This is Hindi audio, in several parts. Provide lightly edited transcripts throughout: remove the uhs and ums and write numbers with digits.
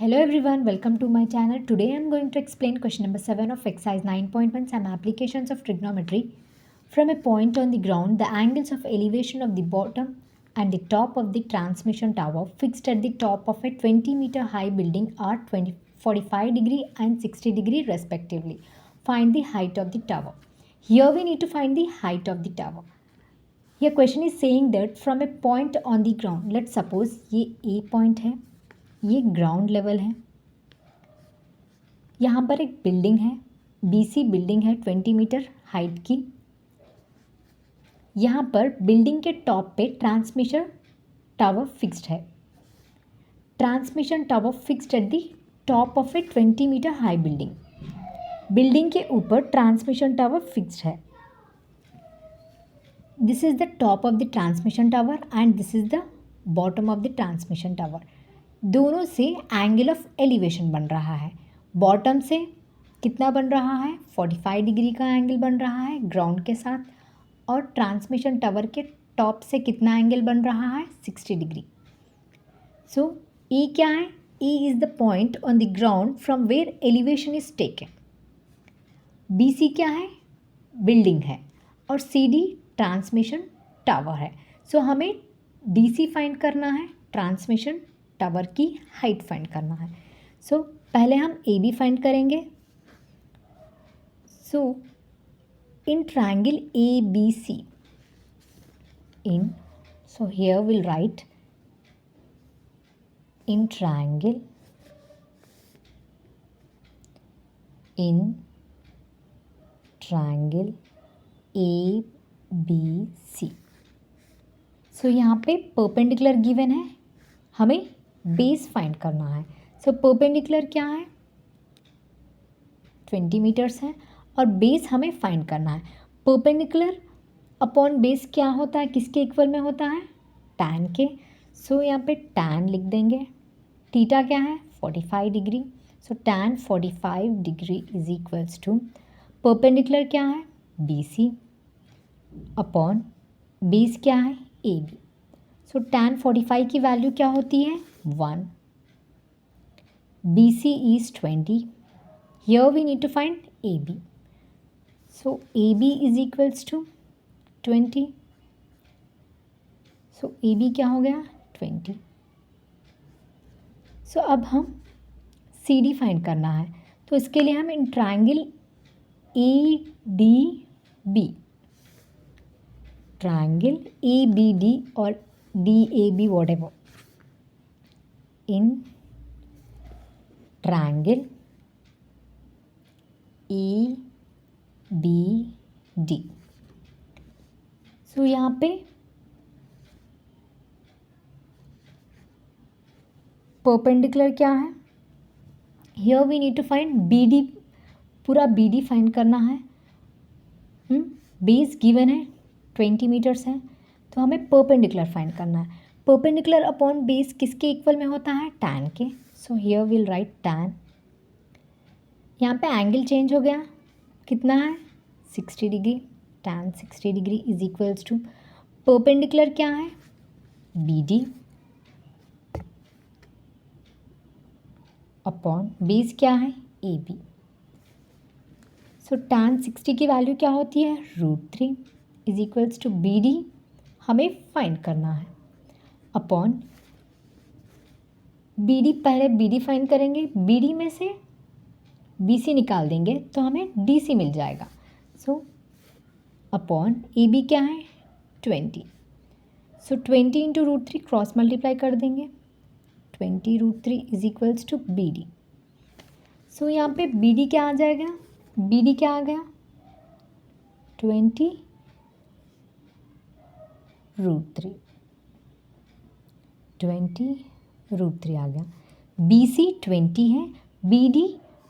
Hello everyone, welcome to my channel. Today I am going to explain question number 7 of exercise 9.1 some applications of trigonometry. From a point on the ground, the angles of elevation of the bottom and the top of the transmission tower fixed at the top of a 20-meter high building are 45 degree and 60 degree respectively. Find the height of the tower. Here we need to find the height of the tower. Here question is saying that from a point on the ground, let's suppose ये A point है, ये ग्राउंड लेवल है, यहाँ पर एक बिल्डिंग है, BC बिल्डिंग है 20 मीटर हाइट की। यहाँ पर बिल्डिंग के टॉप पे ट्रांसमिशन टावर फिक्स्ड है। Transmission tower fixed at the top of a 20 metre high building. Building के ऊपर ट्रांसमिशन टावर फिक्स्ड है। This is the top of the transmission tower and this is the bottom of the transmission tower. दोनों से एंगल ऑफ एलिवेशन बन रहा है। बॉटम से कितना बन रहा है? 45 डिग्री का एंगल बन रहा है ग्राउंड के साथ, और ट्रांसमिशन टावर के टॉप से कितना एंगल बन रहा है? 60 डिग्री। सो E क्या है? E is the point on the ground from where elevation is taken. BC क्या है? बिल्डिंग है, और CD ट्रांसमिशन टावर है। सो हमें DC फाइंड करना है, ट्रांसमिशन टावर की हाइट फाइंड करना है। सो पहले हम AB फाइंड करेंगे। So in triangle ABC, so here we'll write in triangle ABC। So यहाँ पे परपेंडिकुलर गिवन है, हमें बेस फाइंड करना है। सो परपेंडिकुलर क्या है? 20 मीटर्स है, और बेस हमें फाइंड करना है। परपेंडिकुलर अपॉन बेस क्या होता है? किसके इक्वल में होता है? टैन के। सो यहाँ पे टैन लिख देंगे। थीटा क्या है? 45 degree. So tan 45 degree is equals to perpendicular क्या है? BC अपॉन बेस क्या है? AB। सो टैन 45 की वैल्यू क्या होती है? 1। BC is 20. Here we need to find AB. So AB is equals to 20. So AB क्या हो गया? 20. So अब हम CD फाइंड करना है, तो इसके लिए हम in triangle ADB, triangle ABD और DAB whatever, in triangle ABD। So यहाँ पे परपेंडिकुलर क्या है? Here we need to find BD, पूरा BD फाइंड करना है। बेस गिवन है 20 मीटर्स है, तो हमें परपेंडिकुलर फाइंड करना है। परपेंडिकुलर अपॉन बेस किसके इक्वल में होता है? टैन के। So here will write tan. यहाँ पे एंगल चेंज हो गया, कितना है? 60 degree. Tan 60 degree is equals to perpendicular क्या है? BD अपॉन बेस क्या है? AB। सो टैन 60 की वैल्यू क्या होती है? √3 इज इक्वल्स टू BD हमें फाइंड करना है, अपॉन BD। पहले BD फाइंड करेंगे, BD में से BC निकाल देंगे तो हमें DC मिल जाएगा। सो अपॉन AB क्या है? 20। सो 20 इंटू √3 क्रॉस मल्टीप्लाई कर देंगे, 20 √3 इज इक्वल्स टू BD। सो यहाँ पे BD क्या आ जाएगा? BD क्या आ गया? 20 √3, 20 √3 आ गया। BC 20 है, BD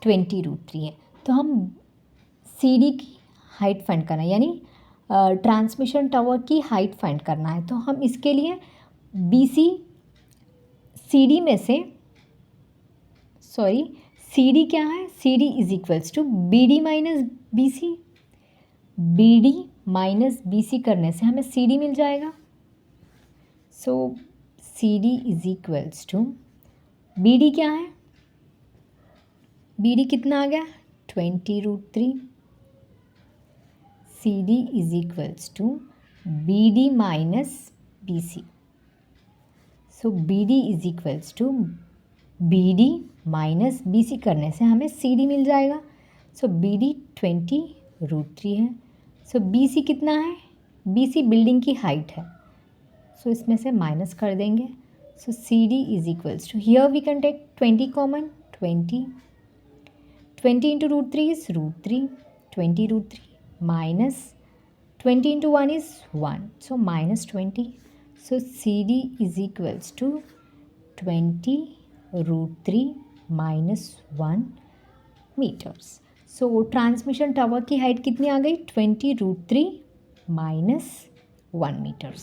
20 √3 है, तो हम CD की हाइट फाइंड करना है, यानी ट्रांसमिशन टावर की हाइट फाइंड करना है। तो हम इसके लिए BC CD में से CD क्या है? CD is equals to BD minus BC। BD minus BC करने से हमें CD मिल जाएगा। So CD is equals to BD क्या है? बी डी कितना आ गया 20√3. C D is equals to B D minus B C. So B D is equals to B D minus B C करने से हमें सी डी मिल जाएगा. सो बी डी 20√3 है. सो बी सी कितना है, बी सी बिल्डिंग की हाइट है. सो इसमें से माइनस कर देंगे. So C D is equals to, here we can take 20 common. 20 into √3 is √3. 20√3 minus 20 into 1 is 1. So minus 20. So CD is equals to 20√3 minus 1 meters. So transmission tower की हाइट कितनी आ गई 20√3 minus 1 meters.